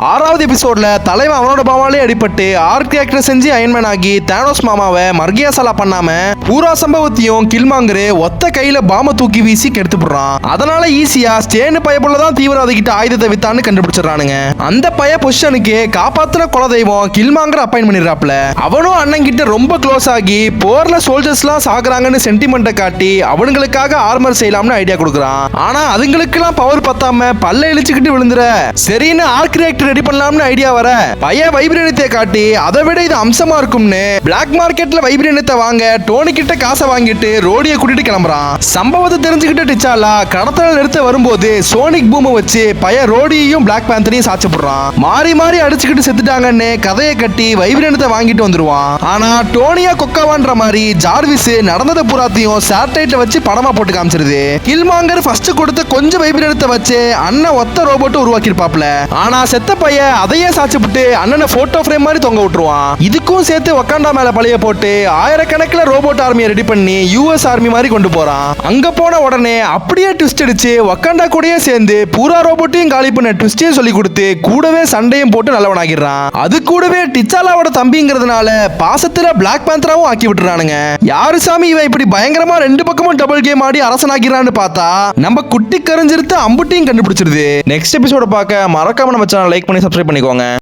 ஆறாவது எபிசோட்ல தலைவன் அவனோட பாவாலே அடிபட்டு ஆர்க் ரியாக்டர் செஞ்சு அயன்மேன் ஆகி தானோஸ் மாமாவை மர்கியாசலா பண்ணாம பூரா சம்பவத்தையும் கில்மாங்கரு ஒத்த கையில பாம தூக்கி வீசி கெடுத்து போடுறான். அதனால ஈஸியா ஸ்டேன் பயப்புள்ளதான் தீவிரவாதி கிட்ட ஆயுதத்தை வித்தான்னு கண்டுபிடிச்சிடறானுங்க. அந்த பய பொசிஷனுக்கு காப்பாத்தின குலதெய்வம் கில்மாங்கர் அப்பாயின் பண்ணிடுறாப்ல. அவனும் அண்ணன் கிட்ட ரொம்ப க்ளோஸ் ஆகி போர்ல சோல்ஜர்ஸ் எல்லாம் சாகுறாங்கன்னு சென்டிமெண்ட்டை காட்டி அவனுங்களுக்காக ஆர்மர் செய்யலாம்னு ஐடியா கொடுக்குறான். ஆனா அதுங்களுக்கெல்லாம் பவர் பத்தாம பல்ல இழிச்சுக்கிட்டு விழுந்துற சரின்னு ஆர்க் ரியாக்டர் ரெடி பண்ணலாம்னு ஐடியா வர பைய வைப்ரேனியத்தை காட்டி அதை விட இது அம்சமா இருக்கும்னு பிளாக் மார்க்கெட்ல வைப்ரேனியத்தை வாங்க டோனி கிட்ட காசை வாங்கிட்டு ரோடியை கூட்டிட்டு கிளம்புறான். சம்பவத்தை தெரிஞ்சுக்கிட்டு டிச்சாலா கடத்தல நிறுத்த வரும்போது சோனிக் பூமை வச்சு பைய ரோடியையும் பிளாக் பேந்தரையும் சாட்சி போடுறான். மாறி மாறி அடிச்சுக்கிட்டு செத்துட்டாங்கன்னு கதையை கட்டி வைப்ரேனியத்தை வாங்கிட்டு வந்துருவான். ஆனா டோனியா கொக்காவான்ற மாதிரி ஜார்விஸ் நடந்ததை பூராத்தையும் சேட்டலைட்ல வச்சு படமா போட்டு காமிச்சிருது. கில்மாங்கர் ஃபர்ஸ்ட் கொடுத்த கொஞ்சம் வைப்ரேனியத்தை வச்சு அண்ணன் ஒத்த ரோபோட் உருவாக்கிருப்பாப்ல. ஆனா செத்த பைய அதையே சாச்சிட்டு அண்ணனை போட்டோ ஃப்ரேம் மாதிரி தொங்க விட்டுருவான். இதுக்கும் சேர்த்து வக்காண்டா மேல பழைய போட்டு ஆயிரக்கணக்கில் ரோபோட் ஆர்மியை ரெடி பண்ணி யூஎஸ் ஆர்மி மாதிரி கொண்டு போறான். அங்க போன உடனே அப்படியே ட்விஸ்ட் அடிச்சு வக்காண்டா கூடயே சேர்ந்து பூரா ரோபோட்டையும் காலி பண்ண ட்விஸ்டையும் சொல்லி கொடுத்து கூடவே சண்டையும் போட்டு நல்லவனாகிறான். அது கூடவே டிச்சாலாவோட தம்பிங்கிறதுனால பாசத்துல பிளாக் பேந்தராவும் ஆக்கி விட்டுறானுங்க. யாரு சாமி இவன் இப்படி பயங்கரமா ரெண்டு பக்கமும் டபுள் கேம் ஆடி அரசனாகிறான்னு பார்த்தா நம்ம குட்டி கரைஞ்சிருத்து அம்புட்டியும் கண்டுபிடிச்சிருது. நெக்ஸ்ட் எபிசோட பார்க்க மறக்காம நம்ம சேனல் லைக் பண்ணி சப்ஸ்கிரைப் பண்ணிக்கோங்க.